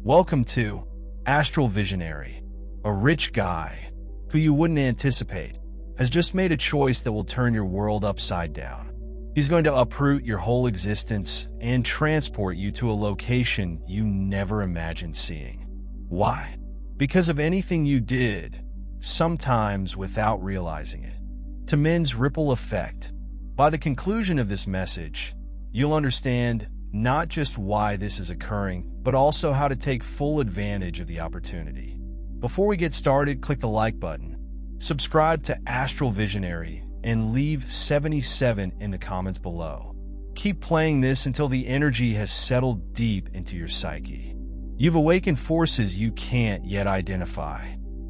Welcome to Astral Visionary. A rich guy, who you wouldn't anticipate, has just made a choice that will turn your world upside down. He's going to uproot your whole existence and transport you to a location you never imagined seeing. Why? Because of anything you did, sometimes without realizing it. To men's ripple effect. By the conclusion of this message, you'll understand not just why this is occurring, but also how to take full advantage of the opportunity. Before we get started, click the like button, subscribe to Astral Visionary, and leave 77 in the comments below. Keep playing this until the energy has settled deep into your psyche. You've awakened forces you can't yet identify,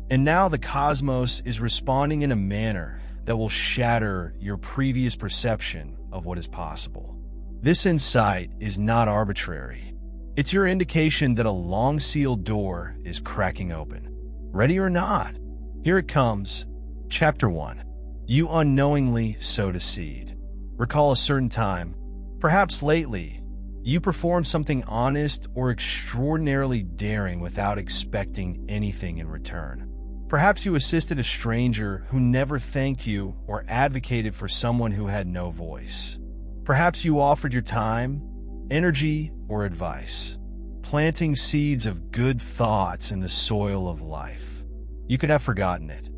and now the cosmos is responding in a manner that will shatter your previous perception of what is possible. This insight is not arbitrary. It's your indication that a long-sealed door is cracking open. Ready or not? Here it comes. Chapter 1. You unknowingly sowed a seed. Recall a certain time, perhaps lately, you performed something honest or extraordinarily daring without expecting anything in return. Perhaps you assisted a stranger who never thanked you or advocated for someone who had no voice. Perhaps you offered your time, energy, or advice, planting seeds of good thoughts in the soil of life. You could have forgotten it.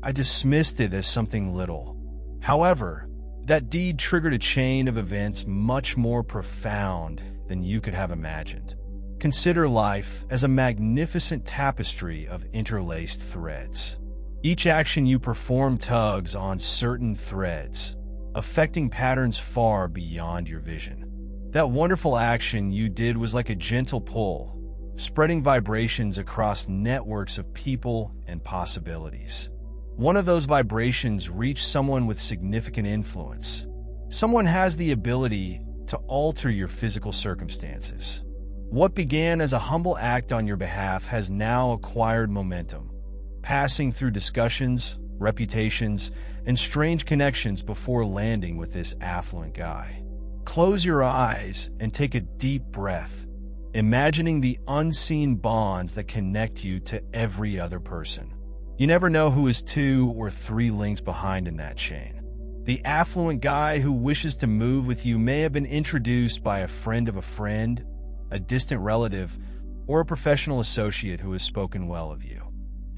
I dismissed it as something little. However, that deed triggered a chain of events much more profound than you could have imagined. Consider life as a magnificent tapestry of interlaced threads. Each action you perform tugs on certain threads, affecting patterns far beyond your vision. That wonderful action you did was like a gentle pull, spreading vibrations across networks of people and possibilities. One of those vibrations reached someone with significant influence. Someone has the ability to alter your physical circumstances. What began as a humble act on your behalf has now acquired momentum, passing through discussions, reputations, and strange connections before landing with this affluent guy. Close your eyes and take a deep breath, imagining the unseen bonds that connect you to every other person. You never know who is 2 or 3 links behind in that chain. The affluent guy who wishes to move with you may have been introduced by a friend of a friend, a distant relative, or a professional associate who has spoken well of you.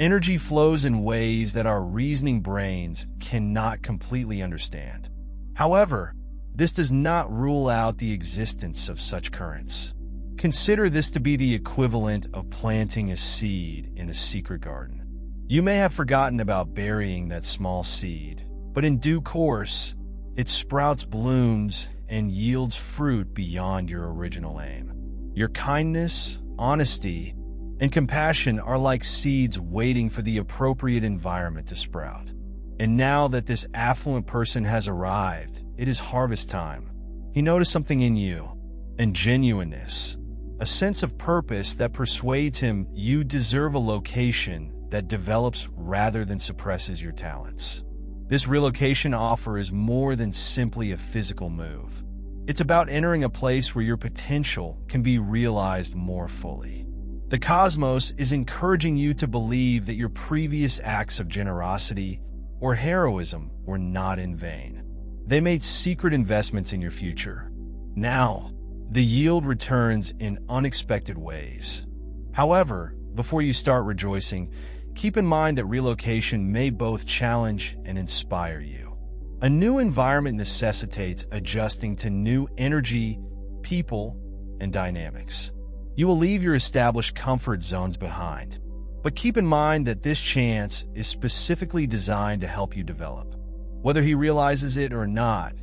Energy flows in ways that our reasoning brains cannot completely understand. However, this does not rule out the existence of such currents. Consider this to be the equivalent of planting a seed in a secret garden. You may have forgotten about burying that small seed, but in due course, it sprouts blooms and yields fruit beyond your original aim. Your kindness, honesty, and compassion are like seeds waiting for the appropriate environment to sprout. And now that this affluent person has arrived, it is harvest time. He noticed something in you, and genuineness, a sense of purpose that persuades him you deserve a location that develops rather than suppresses your talents. This relocation offer is more than simply a physical move. It's about entering a place where your potential can be realized more fully. The cosmos is encouraging you to believe that your previous acts of generosity or heroism were not in vain. They made secret investments in your future. Now, the yield returns in unexpected ways. However, before you start rejoicing, keep in mind that relocation may both challenge and inspire you. A new environment necessitates adjusting to new energy, people, and dynamics. You will leave your established comfort zones behind, but keep in mind that this chance is specifically designed to help you develop. Whether he realizes it or not,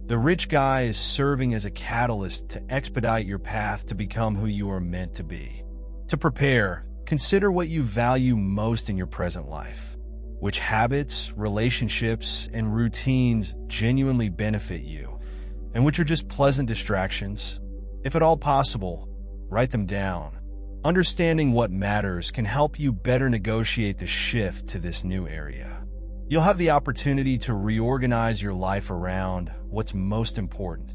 the rich guy is serving as a catalyst to expedite your path to become who you are meant to be. To prepare, consider what you value most in your present life. Which habits, relationships, and routines genuinely benefit you, and which are just pleasant distractions. If at all possible, write them down. Understanding what matters can help you better negotiate the shift to this new area. You'll have the opportunity to reorganize your life around what's most important: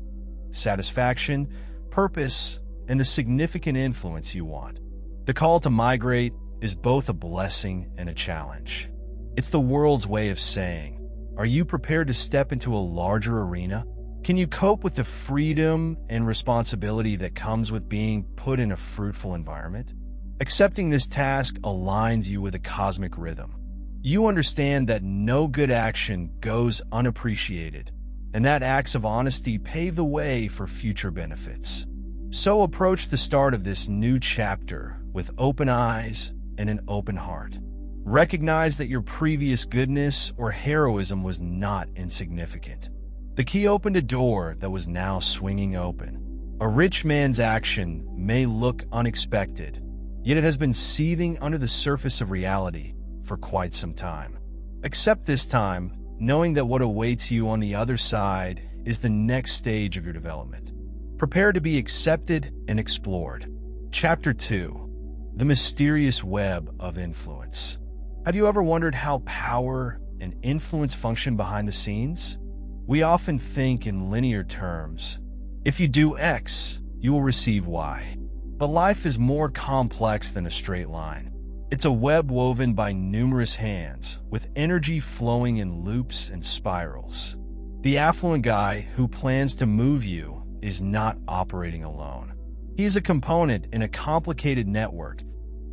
satisfaction, purpose, and the significant influence you want. The call to migrate is both a blessing and a challenge. It's the world's way of saying, are you prepared to step into a larger arena? Can you cope with the freedom and responsibility that comes with being put in a fruitful environment? Accepting this task aligns you with a cosmic rhythm. You understand that no good action goes unappreciated, and that acts of honesty pave the way for future benefits. So approach the start of this new chapter with open eyes and an open heart. Recognize that your previous goodness or heroism was not insignificant. The key opened a door that was now swinging open. A rich man's action may look unexpected, yet it has been seething under the surface of reality for quite some time. Accept this time, knowing that what awaits you on the other side is the next stage of your development. Prepare to be accepted and explored. Chapter 2: The Mysterious Web of Influence. Have you ever wondered how power and influence function behind the scenes? We often think in linear terms. If you do X, you will receive Y. But life is more complex than a straight line. It's a web woven by numerous hands, with energy flowing in loops and spirals. The affluent guy who plans to move you is not operating alone. He is a component in a complicated network,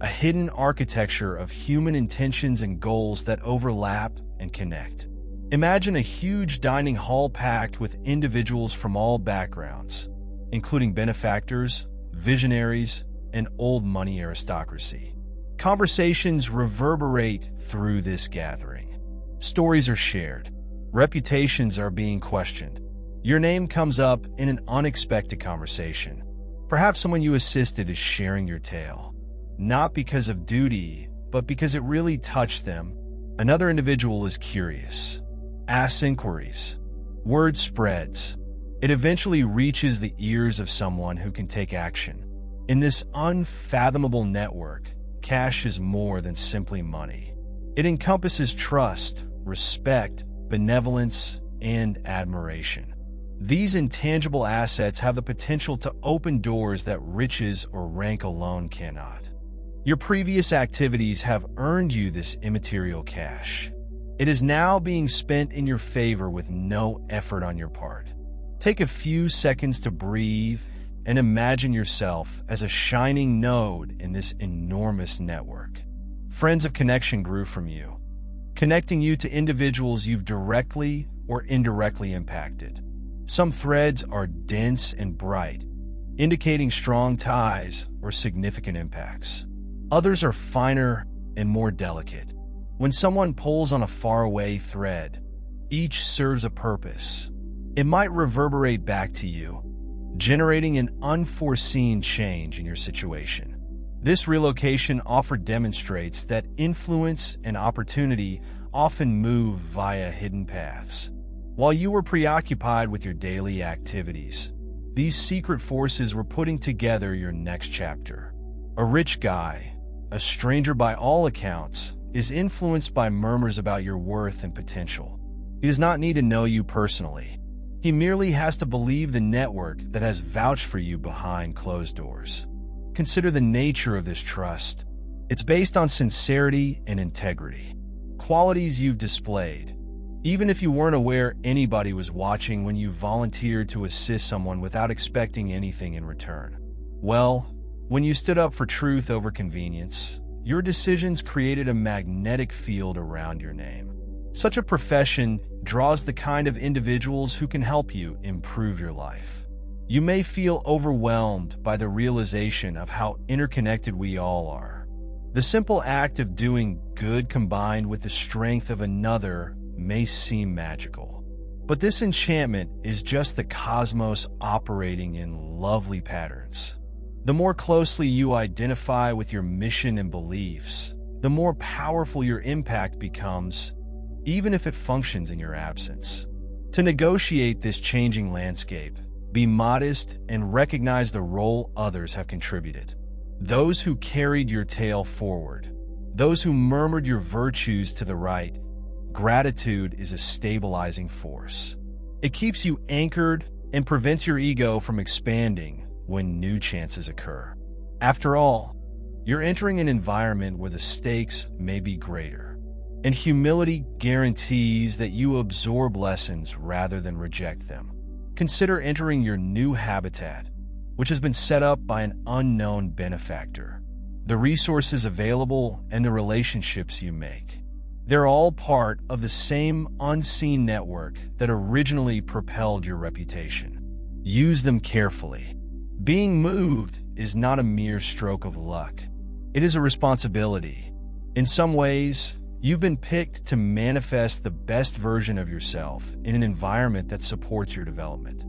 a hidden architecture of human intentions and goals that overlap and connect. Imagine a huge dining hall packed with individuals from all backgrounds, including benefactors, visionaries, and old money aristocracy. Conversations reverberate through this gathering. Stories are shared. Reputations are being questioned. Your name comes up in an unexpected conversation. Perhaps someone you assisted is sharing your tale. Not because of duty, but because it really touched them. Another individual is curious, asks inquiries. Word spreads. It eventually reaches the ears of someone who can take action. In this unfathomable network, cash is more than simply money. It encompasses trust, respect, benevolence, and admiration. These intangible assets have the potential to open doors that riches or rank alone cannot. Your previous activities have earned you this immaterial cash. It is now being spent in your favor with no effort on your part. Take a few seconds to breathe and imagine yourself as a shining node in this enormous network. Friends of connection grew from you, connecting you to individuals you've directly or indirectly impacted. Some threads are dense and bright, indicating strong ties or significant impacts. Others are finer and more delicate. When someone pulls on a faraway thread, each serves a purpose. It might reverberate back to you, generating an unforeseen change in your situation. This relocation offer demonstrates that influence and opportunity often move via hidden paths. While you were preoccupied with your daily activities, these secret forces were putting together your next chapter. A rich guy, a stranger by all accounts, is influenced by murmurs about your worth and potential. He does not need to know you personally. He merely has to believe the network that has vouched for you behind closed doors. Consider the nature of this trust. It's based on sincerity and integrity, qualities you've displayed, even if you weren't aware anybody was watching when you volunteered to assist someone without expecting anything in return. Well, when you stood up for truth over convenience, your decisions created a magnetic field around your name. Such a profession draws the kind of individuals who can help you improve your life. You may feel overwhelmed by the realization of how interconnected we all are. The simple act of doing good combined with the strength of another may seem magical. But this enchantment is just the cosmos operating in lovely patterns. The more closely you identify with your mission and beliefs, the more powerful your impact becomes, even if it functions in your absence. To negotiate this changing landscape, be modest and recognize the role others have contributed. Those who carried your tale forward, those who murmured your virtues to the right. Gratitude is a stabilizing force. It keeps you anchored and prevents your ego from expanding when new chances occur. After all, You're entering an environment where the stakes may be greater, and humility guarantees that you absorb lessons rather than reject them. Consider entering your new habitat, which has been set up by an unknown benefactor. The resources available and the relationships you make, they're all part of the same unseen network that originally propelled your reputation. Use them carefully. Being moved is not a mere stroke of luck. It is a responsibility. In some ways, you've been picked to manifest the best version of yourself in an environment that supports your development.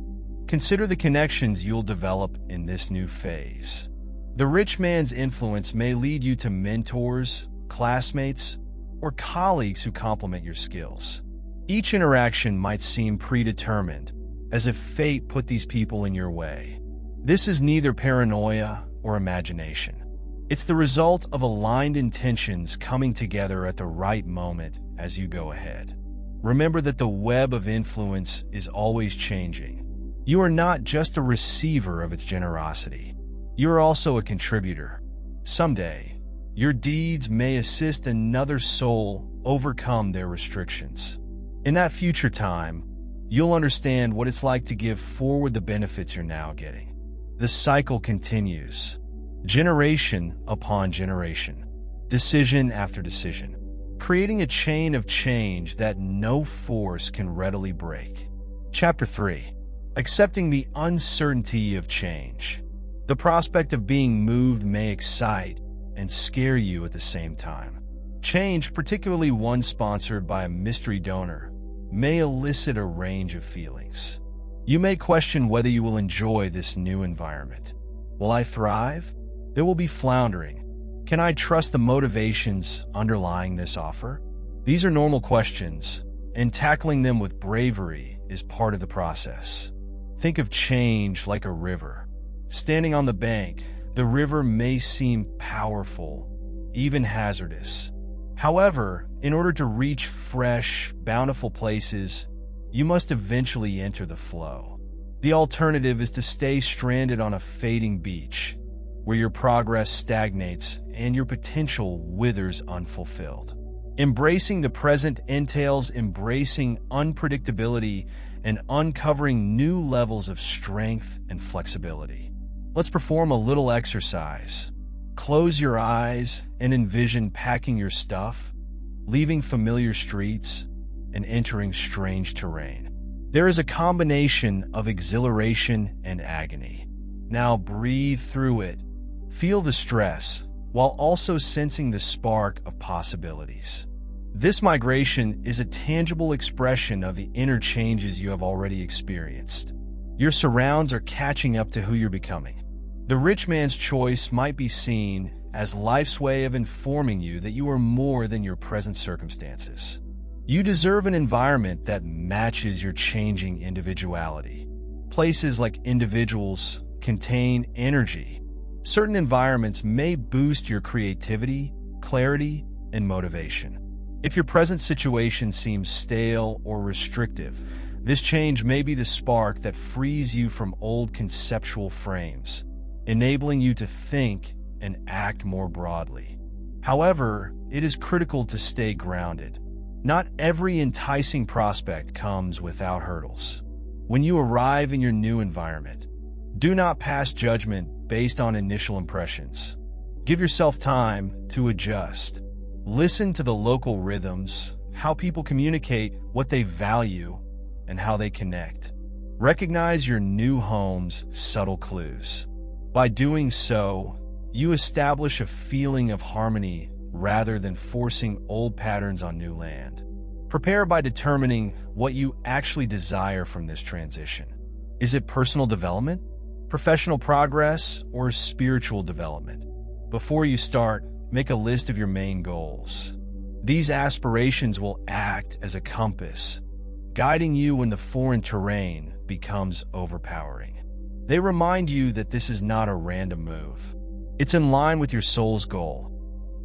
Consider the connections you'll develop in this new phase. The rich man's influence may lead you to mentors, classmates, or colleagues who complement your skills. Each interaction might seem predetermined, as if fate put these people in your way. This is neither paranoia or imagination. It's the result of aligned intentions coming together at the right moment as you go ahead. Remember that the web of influence is always changing. You are not just a receiver of its generosity. You are also a contributor. Someday, your deeds may assist another soul overcome their restrictions. In that future time, you'll understand what it's like to give forward the benefits you're now getting. The cycle continues, generation upon generation, decision after decision, creating a chain of change that no force can readily break. Chapter 3. Accepting the uncertainty of change. The prospect of being moved may excite and scare you at the same time. Change, particularly one sponsored by a mystery donor, may elicit a range of feelings. You may question whether you will enjoy this new environment. Will I thrive? There will be floundering. Can I trust the motivations underlying this offer? These are normal questions, and tackling them with bravery is part of the process. Think of change like a river. Standing on the bank, the river may seem powerful, even hazardous. However, in order to reach fresh, bountiful places, you must eventually enter the flow. The alternative is to stay stranded on a fading beach, where your progress stagnates and your potential withers unfulfilled. Embracing the present entails embracing unpredictability and uncovering new levels of strength and flexibility. Let's perform a little exercise. Close your eyes and envision packing your stuff, leaving familiar streets, and entering strange terrain. There is a combination of exhilaration and agony. Now breathe through it. Feel the stress, while also sensing the spark of possibilities. This migration is a tangible expression of the inner changes you have already experienced. Your surrounds are catching up to who you're becoming. The rich man's choice might be seen as life's way of informing you that you are more than your present circumstances. You deserve an environment that matches your changing individuality. Places like individuals contain energy. Certain environments may boost your creativity, clarity, and motivation. If your present situation seems stale or restrictive, this change may be the spark that frees you from old conceptual frames, enabling you to think and act more broadly. However, it is critical to stay grounded. Not every enticing prospect comes without hurdles. When you arrive in your new environment, do not pass judgment based on initial impressions. Give yourself time to adjust. Listen to the local rhythms, how people communicate what they value, and how they connect. Recognize your new home's subtle clues. By doing so, you establish a feeling of harmony rather than forcing old patterns on new land. Prepare by determining what you actually desire from this transition. Is it personal development, professional progress, or spiritual development? Before you start, make a list of your main goals. These aspirations will act as a compass, guiding you when the foreign terrain becomes overpowering. They remind you that this is not a random move. It's in line with your soul's goal.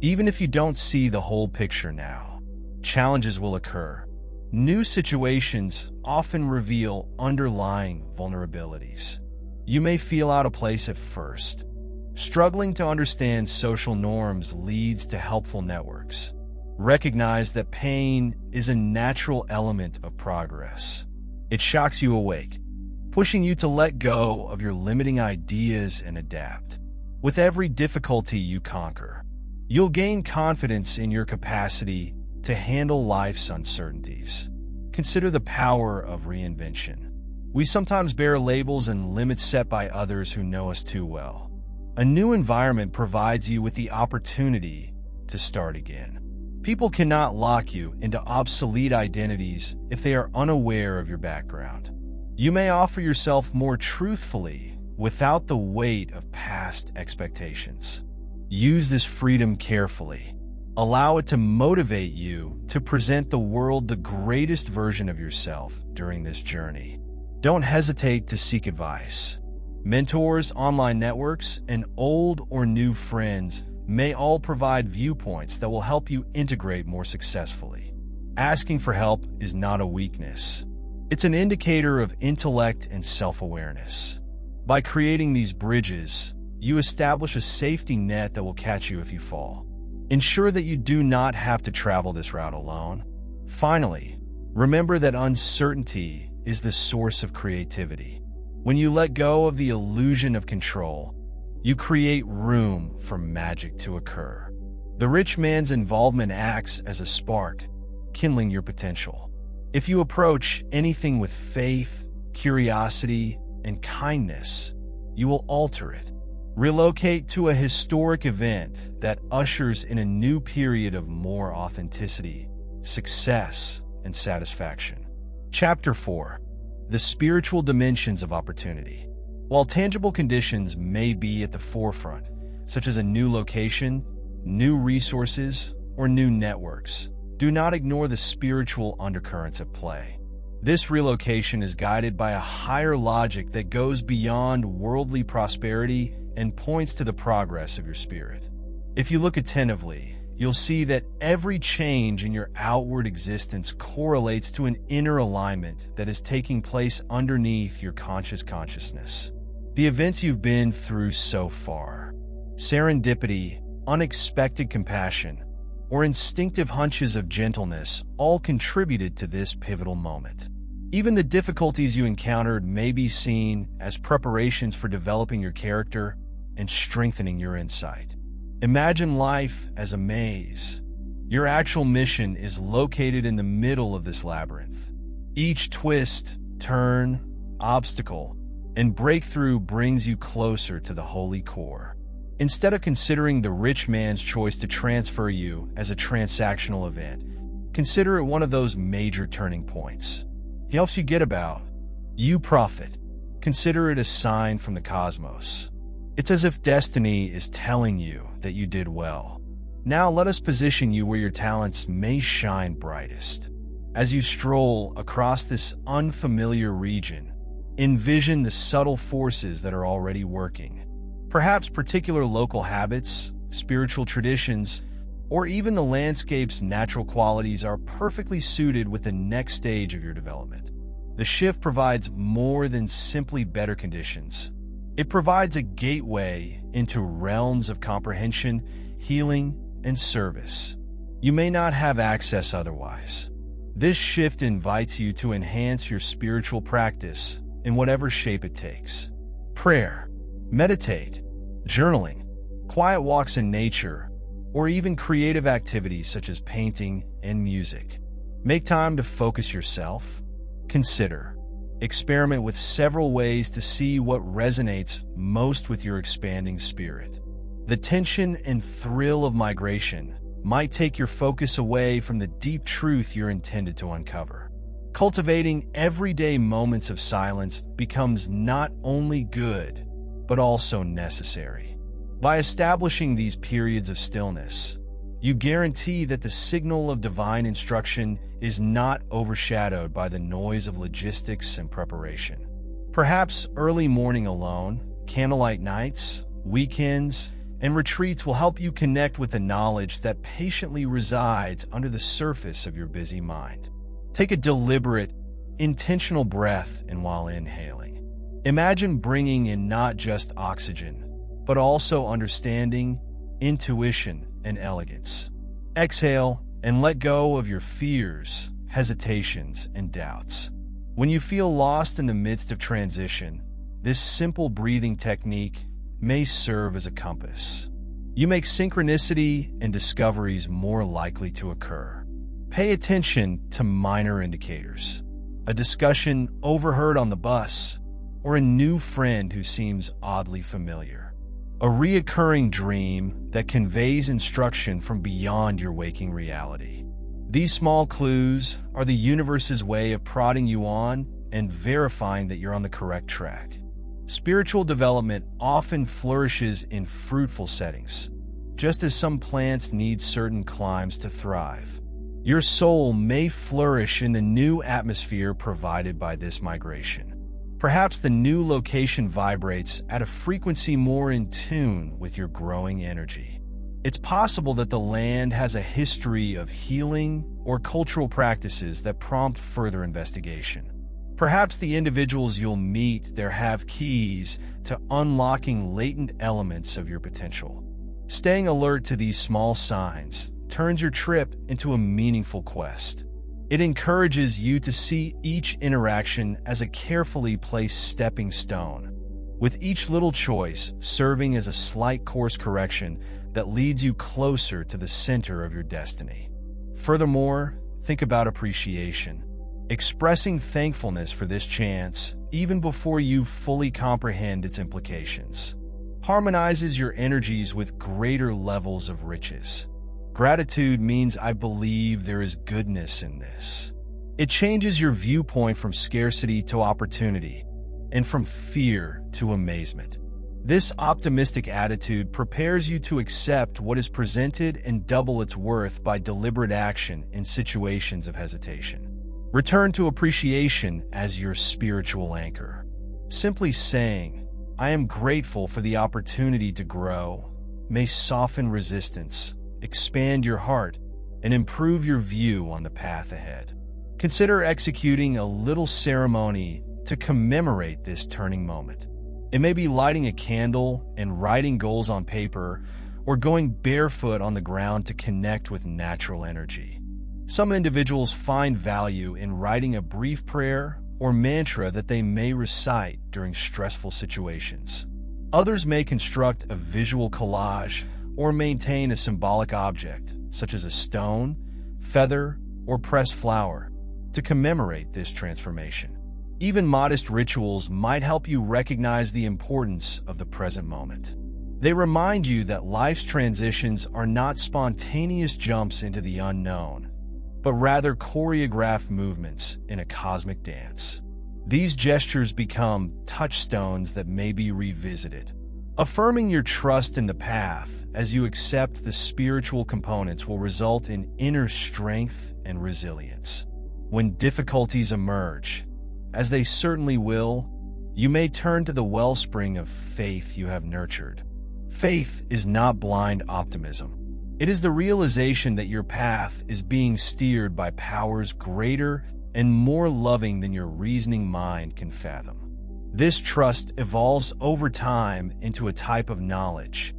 Even if you don't see the whole picture now, challenges will occur. New situations often reveal underlying vulnerabilities. You may feel out of place at first, Struggling to understand social norms leads to helpful networks. Recognize that pain is a natural element of progress. It shocks you awake, pushing you to let go of your limiting ideas and adapt. With every difficulty you conquer, you'll gain confidence in your capacity to handle life's uncertainties. Consider the power of reinvention. We sometimes bear labels and limits set by others who know us too well. A new environment provides you with the opportunity to start again. People cannot lock you into obsolete identities if they are unaware of your background. You may offer yourself more truthfully without the weight of past expectations. Use this freedom carefully. Allow it to motivate you to present the world the greatest version of yourself during this journey. Don't hesitate to seek advice. Mentors, online networks, and old or new friends may all provide viewpoints that will help you integrate more successfully. Asking for help is not a weakness. It's an indicator of intellect and self-awareness. By creating these bridges, you establish a safety net that will catch you if you fall. Ensure that you do not have to travel this route alone. Finally, remember that uncertainty is the source of creativity. When you let go of the illusion of control, you create room for magic to occur. The rich man's involvement acts as a spark, kindling your potential. If you approach anything with faith, curiosity, and kindness, you will alter it. Relocate to a historic event that ushers in a new period of more authenticity, success, and satisfaction. Chapter 4. The Spiritual Dimensions of Opportunity. While tangible conditions may be at the forefront, such as a new location, new resources, or new networks, do not ignore the spiritual undercurrents at play. This relocation is guided by a higher logic that goes beyond worldly prosperity and points to the progress of your spirit. If you look attentively, you'll see that every change in your outward existence correlates to an inner alignment that is taking place underneath your consciousness. The events you've been through so far, serendipity, unexpected compassion, or instinctive hunches of gentleness all contributed to this pivotal moment. Even the difficulties you encountered may be seen as preparations for developing your character and strengthening your insight. Imagine life as a maze. Your actual mission is located in the middle of this labyrinth. Each twist, turn, obstacle, and breakthrough brings you closer to the holy core. Instead of considering the rich man's choice to transfer you as a transactional event, consider it one of those major turning points. He helps you get about. You profit. Consider it a sign from the cosmos. It's as if destiny is telling you that you did well. Now let us position you where your talents may shine brightest. As you stroll across this unfamiliar region, envision the subtle forces that are already working. Perhaps particular local habits, spiritual traditions, or even the landscape's natural qualities are perfectly suited with the next stage of your development. The shift provides more than simply better conditions. It provides a gateway into realms of comprehension, healing, and service. You may not have access otherwise. This shift invites you to enhance your spiritual practice in whatever shape it takes. Prayer, meditate, journaling, quiet walks in nature, or even creative activities such as painting and music. Make time to focus yourself. Consider. Experiment with several ways to see what resonates most with your expanding spirit. The tension and thrill of migration might take your focus away from the deep truth you're intended to uncover. Cultivating everyday moments of silence becomes not only good, but also necessary. By establishing these periods of stillness, you guarantee that the signal of divine instruction is not overshadowed by the noise of logistics and preparation. Perhaps early morning alone, candlelight nights, weekends, and retreats will help you connect with the knowledge that patiently resides under the surface of your busy mind. Take a deliberate, intentional breath in while inhaling. Imagine bringing in not just oxygen, but also understanding, intuition, and elegance. Exhale and let go of your fears, hesitations, and doubts. When you feel lost in the midst of transition, this simple breathing technique may serve as a compass. You make synchronicity and discoveries more likely to occur. Pay attention to minor indicators. A discussion overheard on the bus, or a new friend who seems oddly familiar. A reoccurring dream that conveys instruction from beyond your waking reality. These small clues are the universe's way of prodding you on and verifying that you're on the correct track. Spiritual development often flourishes in fruitful settings, just as some plants need certain climes to thrive. Your soul may flourish in the new atmosphere provided by this migration. Perhaps the new location vibrates at a frequency more in tune with your growing energy. It's possible that the land has a history of healing or cultural practices that prompt further investigation. Perhaps the individuals you'll meet there have keys to unlocking latent elements of your potential. Staying alert to these small signs turns your trip into a meaningful quest. It encourages you to see each interaction as a carefully placed stepping stone, with each little choice serving as a slight course correction that leads you closer to the center of your destiny. Furthermore, think about appreciation. Expressing thankfulness for this chance, even before you fully comprehend its implications, harmonizes your energies with greater levels of riches. Gratitude means I believe there is goodness in this. It changes your viewpoint from scarcity to opportunity, and from fear to amazement. This optimistic attitude prepares you to accept what is presented and double its worth by deliberate action in situations of hesitation. Return to appreciation as your spiritual anchor. Simply saying, I am grateful for the opportunity to grow, may soften resistance, expand your heart, and improve your view on the path ahead. Consider executing a little ceremony to commemorate this turning moment. It may be lighting a candle and writing goals on paper, or going barefoot on the ground to connect with natural energy. Some individuals find value in writing a brief prayer or mantra that they may recite during stressful situations. Others may construct a visual collage or maintain a symbolic object, such as a stone, feather, or pressed flower, to commemorate this transformation. Even modest rituals might help you recognize the importance of the present moment. They remind you that life's transitions are not spontaneous jumps into the unknown, but rather choreographed movements in a cosmic dance. These gestures become touchstones that may be revisited, affirming your trust in the path as you accept the spiritual components will result in inner strength and resilience. When difficulties emerge, as they certainly will, you may turn to the wellspring of faith you have nurtured. Faith is not blind optimism. It is the realization that your path is being steered by powers greater and more loving than your reasoning mind can fathom. This trust evolves over time into a type of knowledge,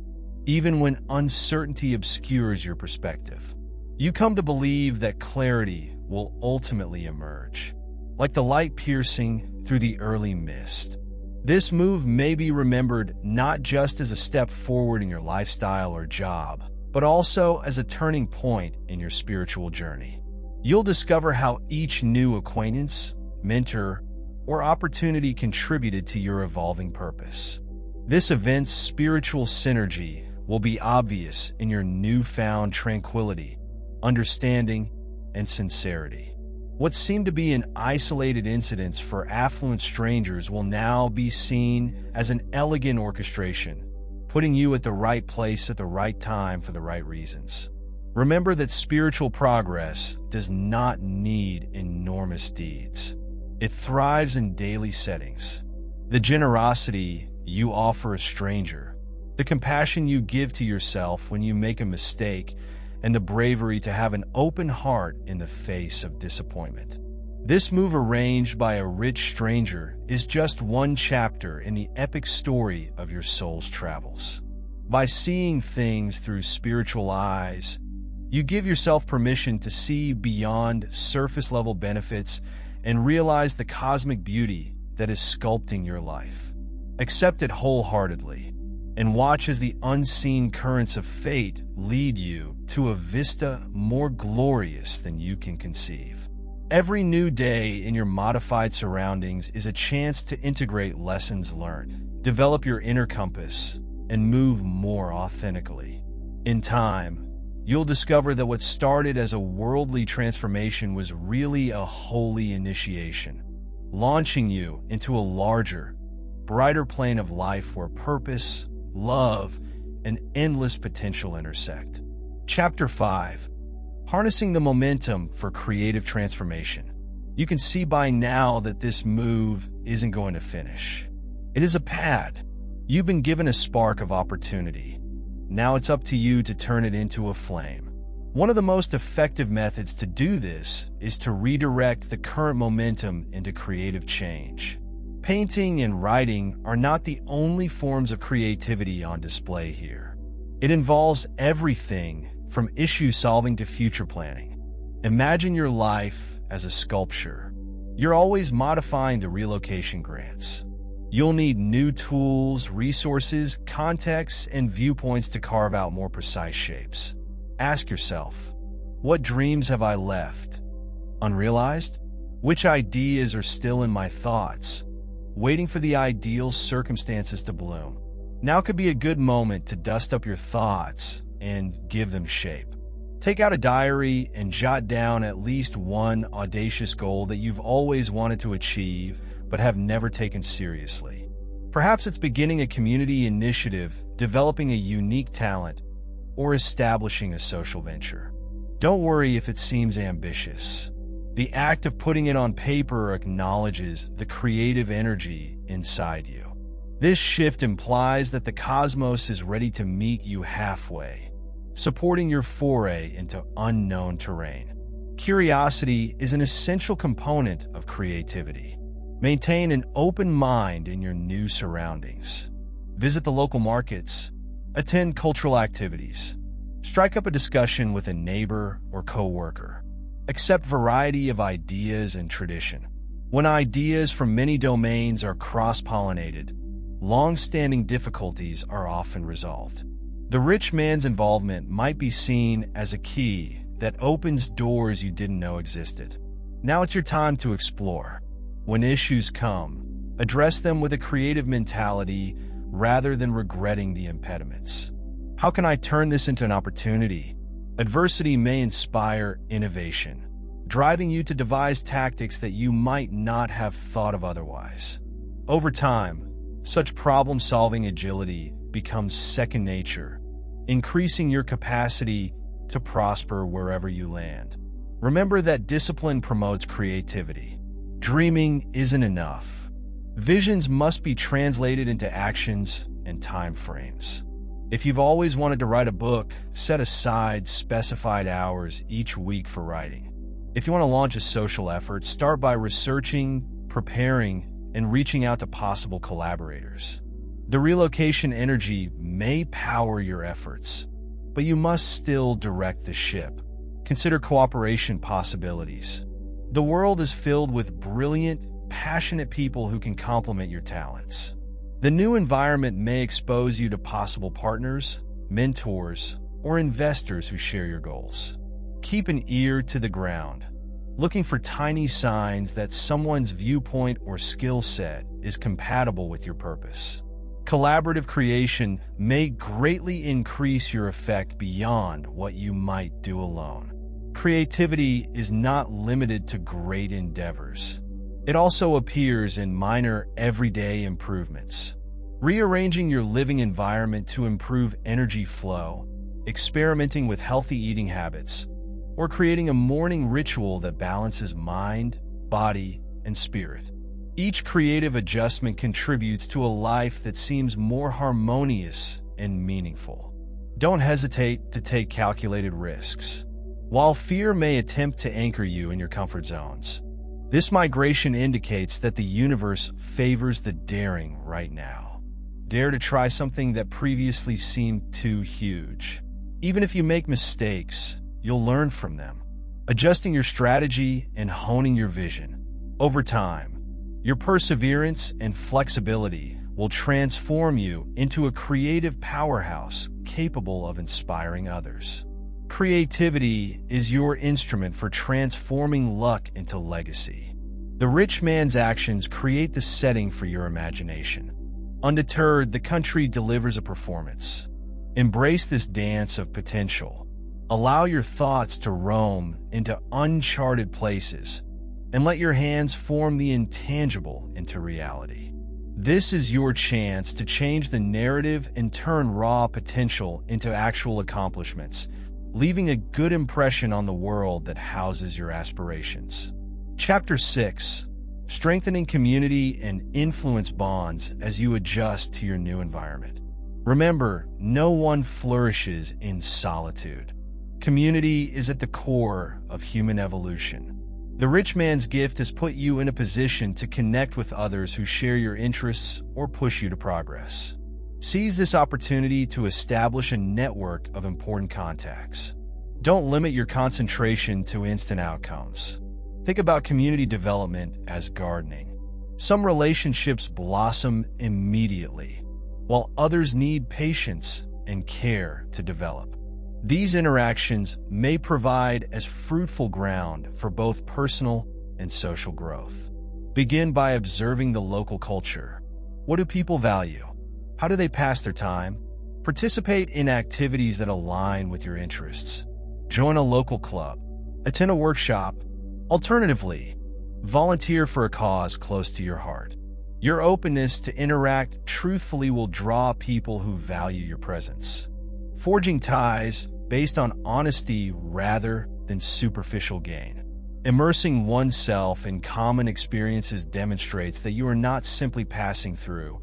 even when uncertainty obscures your perspective. You come to believe that clarity will ultimately emerge, like the light piercing through the early mist. This move may be remembered not just as a step forward in your lifestyle or job, but also as a turning point in your spiritual journey. You'll discover how each new acquaintance, mentor, or opportunity contributed to your evolving purpose. This event's spiritual synergy will be obvious in your newfound tranquility, understanding, and sincerity. What seemed to be an isolated incidents for affluent strangers will now be seen as an elegant orchestration, putting you at the right place at the right time for the right reasons. Remember that spiritual progress does not need enormous deeds. It thrives in daily settings. The generosity you offer a stranger, the compassion you give to yourself when you make a mistake, and the bravery to have an open heart in the face of disappointment. This move, arranged by a rich stranger, is just one chapter in the epic story of your soul's travels. By seeing things through spiritual eyes, you give yourself permission to see beyond surface-level benefits and realize the cosmic beauty that is sculpting your life. Accept it wholeheartedly, and watch as the unseen currents of fate lead you to a vista more glorious than you can conceive. Every new day in your modified surroundings is a chance to integrate lessons learned, develop your inner compass, and move more authentically. In time, you'll discover that what started as a worldly transformation was really a holy initiation, launching you into a larger, brighter plane of life where purpose, love, and endless potential intersect. Chapter 5. Harnessing the momentum for creative transformation. You can see by now that this move isn't going to finish. It is a pad. You've been given a spark of opportunity. Now it's up to you to turn it into a flame. One of the most effective methods to do this is to redirect the current momentum into creative change. Painting and writing are not the only forms of creativity on display here. It involves everything from issue solving to future planning. Imagine your life as a sculpture. You're always modifying the relocation grants. You'll need new tools, resources, contexts, and viewpoints to carve out more precise shapes. Ask yourself, what dreams have I left unrealized? Which ideas are still in my thoughts, waiting for the ideal circumstances to bloom? Now could be a good moment to dust up your thoughts and give them shape. Take out a diary and jot down at least one audacious goal that you've always wanted to achieve but have never taken seriously. Perhaps it's beginning a community initiative, developing a unique talent, or establishing a social venture. Don't worry if it seems ambitious. The act of putting it on paper acknowledges the creative energy inside you. This shift implies that the cosmos is ready to meet you halfway, supporting your foray into unknown terrain. Curiosity is an essential component of creativity. Maintain an open mind in your new surroundings. Visit the local markets, attend cultural activities, strike up a discussion with a neighbor or coworker. Accept variety of ideas and tradition. When ideas from many domains are cross-pollinated, long-standing difficulties are often resolved. The rich man's involvement might be seen as a key that opens doors you didn't know existed. Now it's your time to explore. When issues come, address them with a creative mentality rather than regretting the impediments. How can I turn this into an opportunity? Adversity may inspire innovation, driving you to devise tactics that you might not have thought of otherwise. Over time, such problem-solving agility becomes second nature, increasing your capacity to prosper wherever you land. Remember that discipline promotes creativity. Dreaming isn't enough. Visions must be translated into actions and time frames. If you've always wanted to write a book, set aside specified hours each week for writing. If you want to launch a social effort, start by researching, preparing, and reaching out to possible collaborators. The relocation energy may power your efforts, but you must still direct the ship. Consider cooperation possibilities. The world is filled with brilliant, passionate people who can complement your talents. The new environment may expose you to possible partners, mentors, or investors who share your goals. Keep an ear to the ground, looking for tiny signs that someone's viewpoint or skill set is compatible with your purpose. Collaborative creation may greatly increase your effect beyond what you might do alone. Creativity is not limited to great endeavors. It also appears in minor, everyday improvements. Rearranging your living environment to improve energy flow, experimenting with healthy eating habits, or creating a morning ritual that balances mind, body, and spirit. Each creative adjustment contributes to a life that seems more harmonious and meaningful. Don't hesitate to take calculated risks. While fear may attempt to anchor you in your comfort zones, This migration indicates that the universe favors the daring right now. Dare to try something that previously seemed too huge. Even if you make mistakes, you'll learn from them, adjusting your strategy and honing your vision. Over time, your perseverance and flexibility will transform you into a creative powerhouse capable of inspiring others. Creativity is your instrument for transforming luck into legacy. The rich man's actions create the setting for your imagination. Undeterred, the country delivers a performance. Embrace this dance of potential. Allow your thoughts to roam into uncharted places, and let your hands form the intangible into reality. This is your chance to change the narrative and turn raw potential into actual accomplishments, leaving a good impression on the world that houses your aspirations. Chapter 6. Strengthening community and influence bonds as you adjust to your new environment. Remember, no one flourishes in solitude. Community is at the core of human evolution. The rich man's gift has put you in a position to connect with others who share your interests or push you to progress. Seize this opportunity to establish a network of important contacts. Don't limit your concentration to instant outcomes. Think about community development as gardening. Some relationships blossom immediately, while others need patience and care to develop. These interactions may provide as fruitful ground for both personal and social growth. Begin by observing the local culture. What do people value? How do they pass their time? Participate in activities that align with your interests. Join a local club. Attend a workshop. Alternatively, volunteer for a cause close to your heart. Your openness to interact truthfully will draw people who value your presence. Forging ties based on honesty rather than superficial gain. Immersing oneself in common experiences demonstrates that you are not simply passing through,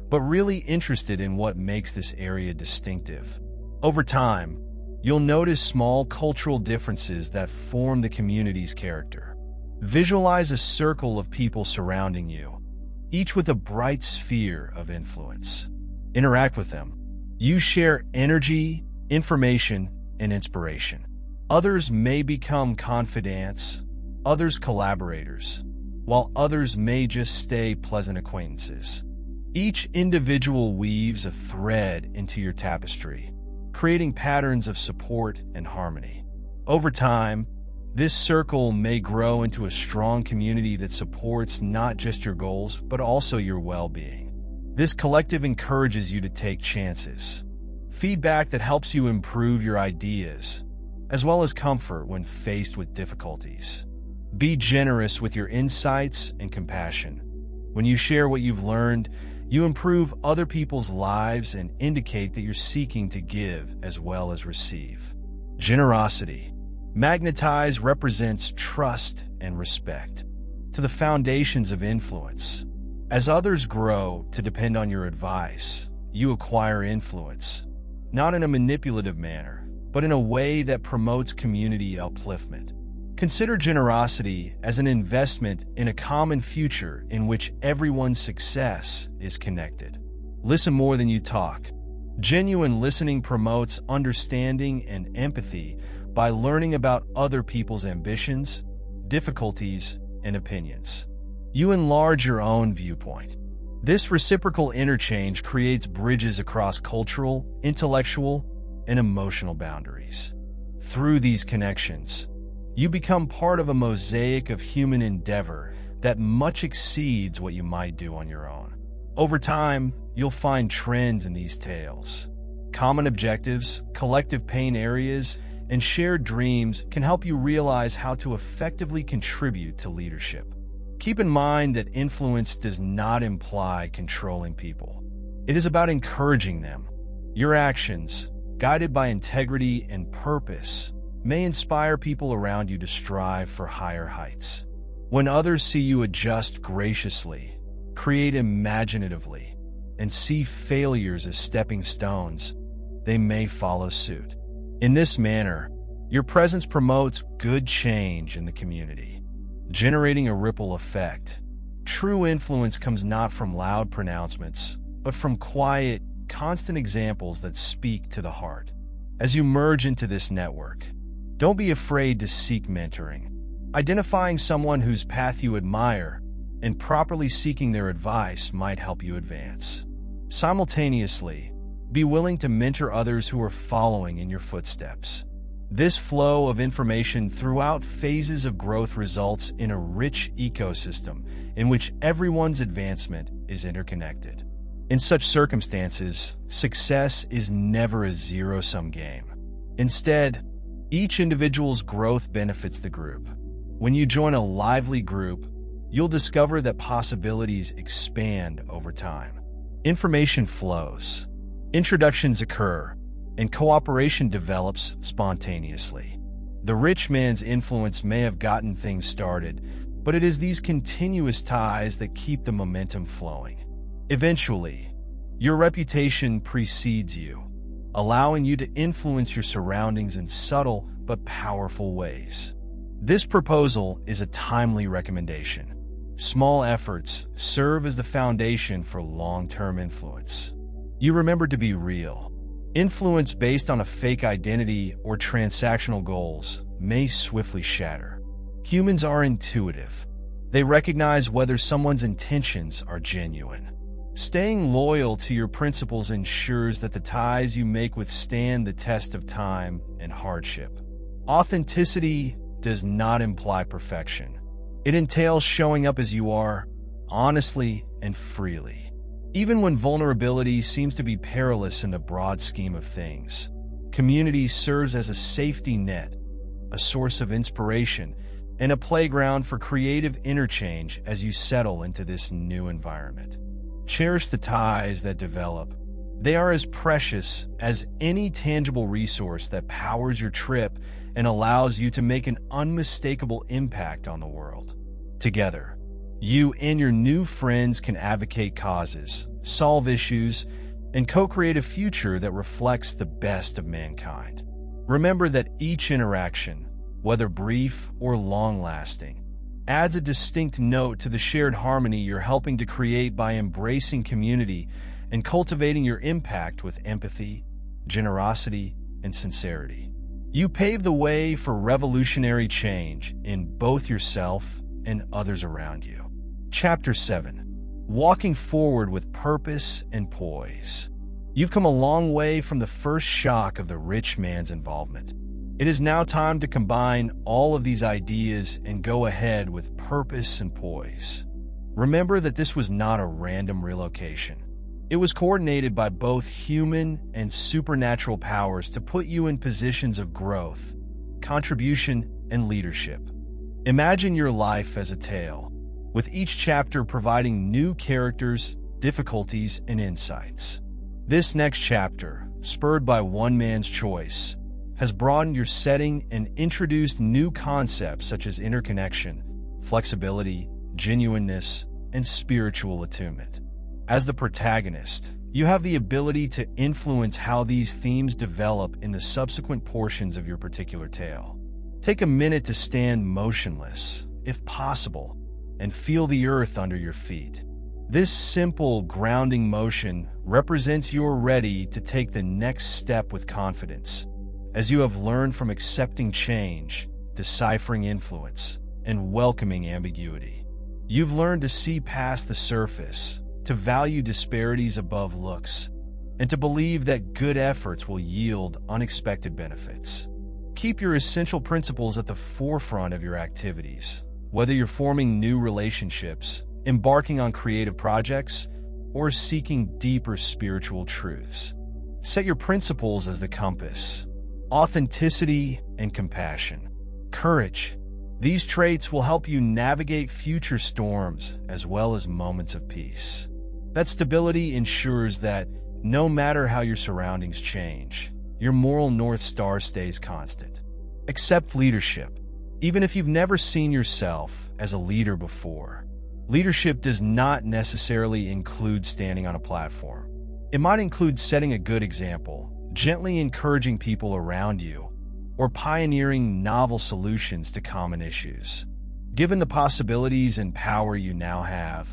but really interested in what makes this area distinctive. Over time, you'll notice small cultural differences that form the community's character. Visualize a circle of people surrounding you, each with a bright sphere of influence. Interact with them. You share energy, information, and inspiration. Others may become confidants, others collaborators, while others may just stay pleasant acquaintances. Each individual weaves a thread into your tapestry, creating patterns of support and harmony. Over time, this circle may grow into a strong community that supports not just your goals, but also your well-being. This collective encourages you to take chances. Feedback that helps you improve your ideas, as well as comfort when faced with difficulties. Be generous with your insights and compassion. When you share what you've learned, you improve other people's lives and indicate that you're seeking to give as well as receive. Generosity. Magnetize represents trust and respect to the foundations of influence. As others grow to depend on your advice, you acquire influence, not in a manipulative manner, but in a way that promotes community upliftment. Consider generosity as an investment in a common future in which everyone's success is connected. Listen more than you talk. Genuine listening promotes understanding and empathy by learning about other people's ambitions, difficulties, and opinions. You enlarge your own viewpoint. This reciprocal interchange creates bridges across cultural, intellectual, and emotional boundaries. Through these connections, you become part of a mosaic of human endeavor that much exceeds what you might do on your own. Over time, you'll find trends in these tales. Common objectives, collective pain areas, and shared dreams can help you realize how to effectively contribute to leadership. Keep in mind that influence does not imply controlling people. It is about encouraging them. Your actions, guided by integrity and purpose, may inspire people around you to strive for higher heights. When others see you adjust graciously, create imaginatively, and see failures as stepping stones, they may follow suit. In this manner, your presence promotes good change in the community. generating a ripple effect. True influence comes not from loud pronouncements, but from quiet, constant examples that speak to the heart. As you merge into this network, don't be afraid to seek mentoring. Identifying someone whose path you admire and properly seeking their advice might help you advance. Simultaneously, be willing to mentor others who are following in your footsteps. This flow of information throughout phases of growth results in a rich ecosystem in which everyone's advancement is interconnected. In such circumstances, success is never a zero-sum game. Instead, each individual's growth benefits the group. When you join a lively group, you'll discover that possibilities expand over time. Information flows, introductions occur, and cooperation develops spontaneously. The rich man's influence may have gotten things started, but it is these continuous ties that keep the momentum flowing. Eventually, your reputation precedes you, allowing you to influence your surroundings in subtle but powerful ways. This proposal is a timely recommendation. Small efforts serve as the foundation for long-term influence. You remember to be real. Influence based on a fake identity or transactional goals may swiftly shatter. Humans are intuitive. They recognize whether someone's intentions are genuine. Staying loyal to your principles ensures that the ties you make withstand the test of time and hardship. Authenticity does not imply perfection. It entails showing up as you are, honestly and freely. Even when vulnerability seems to be perilous in the broad scheme of things, community serves as a safety net, a source of inspiration, and a playground for creative interchange as you settle into this new environment. Cherish the ties that develop. They are as precious as any tangible resource that powers your trip and allows you to make an unmistakable impact on the world. Together, you and your new friends can advocate causes, solve issues, and co-create a future that reflects the best of mankind. Remember that each interaction, whether brief or long-lasting, adds a distinct note to the shared harmony you're helping to create by embracing community and cultivating your impact with empathy, generosity, and sincerity. You pave the way for revolutionary change in both yourself and others around you. Chapter 7. Walking forward with purpose and poise. You've come a long way from the first shock of the rich man's involvement. It is now time to combine all of these ideas and go ahead with purpose and poise. Remember that this was not a random relocation. It was coordinated by both human and supernatural powers to put you in positions of growth, contribution, and leadership. Imagine your life as a tale, with each chapter providing new characters, difficulties, and insights. This next chapter, spurred by one man's choice, has broadened your setting and introduced new concepts such as interconnection, flexibility, genuineness, and spiritual attunement. As the protagonist, you have the ability to influence how these themes develop in the subsequent portions of your particular tale. Take a minute to stand motionless, if possible, and feel the earth under your feet. This simple, grounding motion represents you're ready to take the next step with confidence, as you have learned from accepting change, deciphering influence, and welcoming ambiguity. You've learned to see past the surface, to value disparities above looks, and to believe that good efforts will yield unexpected benefits. Keep your essential principles at the forefront of your activities, whether you're forming new relationships, embarking on creative projects, or seeking deeper spiritual truths. Set your principles as the compass. Authenticity and compassion. Courage. These traits will help you navigate future storms as well as moments of peace. That stability ensures that no matter how your surroundings change, your moral North Star stays constant. Accept leadership. Even if you've never seen yourself as a leader before, leadership does not necessarily include standing on a platform. It might include setting a good example, gently encouraging people around you, or pioneering novel solutions to common issues. Given the possibilities and power you now have,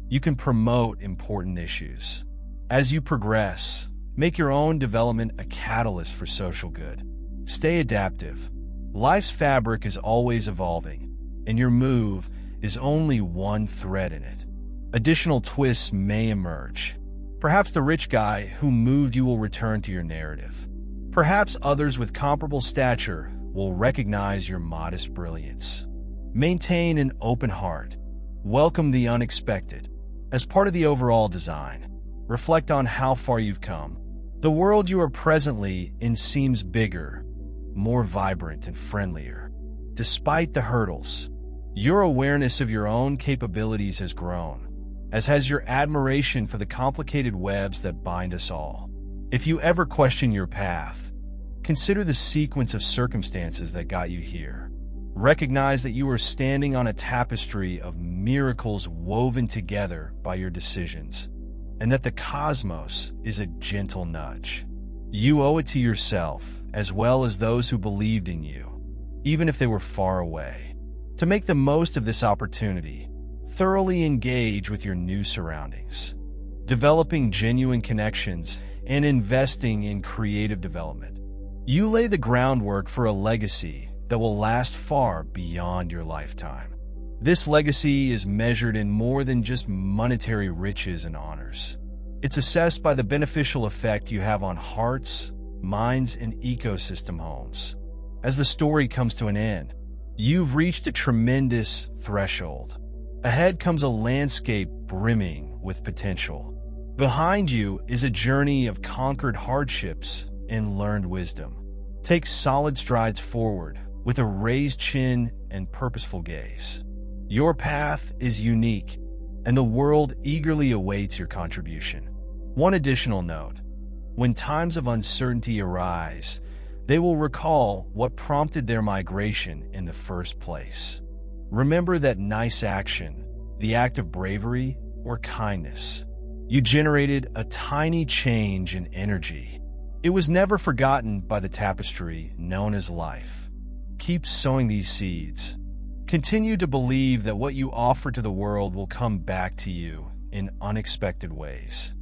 you can promote important issues. As you progress, make your own development a catalyst for social good. Stay adaptive. Life's fabric is always evolving, and your move is only one thread in it. Additional twists may emerge. Perhaps the rich guy who moved you will return to your narrative. Perhaps others with comparable stature will recognize your modest brilliance. Maintain an open heart. Welcome the unexpected. As part of the overall design, reflect on how far you've come. The world you are presently in seems bigger, more vibrant, and friendlier. Despite the hurdles, your awareness of your own capabilities has grown, as has your admiration for the complicated webs that bind us all. If you ever question your path, consider the sequence of circumstances that got you here. Recognize that you are standing on a tapestry of miracles woven together by your decisions, and that the cosmos is a gentle nudge. You owe it to yourself, as well as those who believed in you, even if they were far away, to make the most of this opportunity. Thoroughly engage with your new surroundings, developing genuine connections and investing in creative development. You lay the groundwork for a legacy that will last far beyond your lifetime. This legacy is measured in more than just monetary riches and honors. It's assessed by the beneficial effect you have on hearts, minds, and ecosystem homes. As the story comes to an end, you've reached a tremendous threshold. Ahead comes a landscape brimming with potential. Behind you is a journey of conquered hardships and learned wisdom. Take solid strides forward with a raised chin and purposeful gaze. Your path is unique, and the world eagerly awaits your contribution. One additional note: when times of uncertainty arise, they will recall what prompted their migration in the first place. Remember that nice action, the act of bravery or kindness, you generated a tiny change in energy. It was never forgotten by the tapestry known as life. Keep sowing these seeds. Continue to believe that what you offer to the world will come back to you in unexpected ways.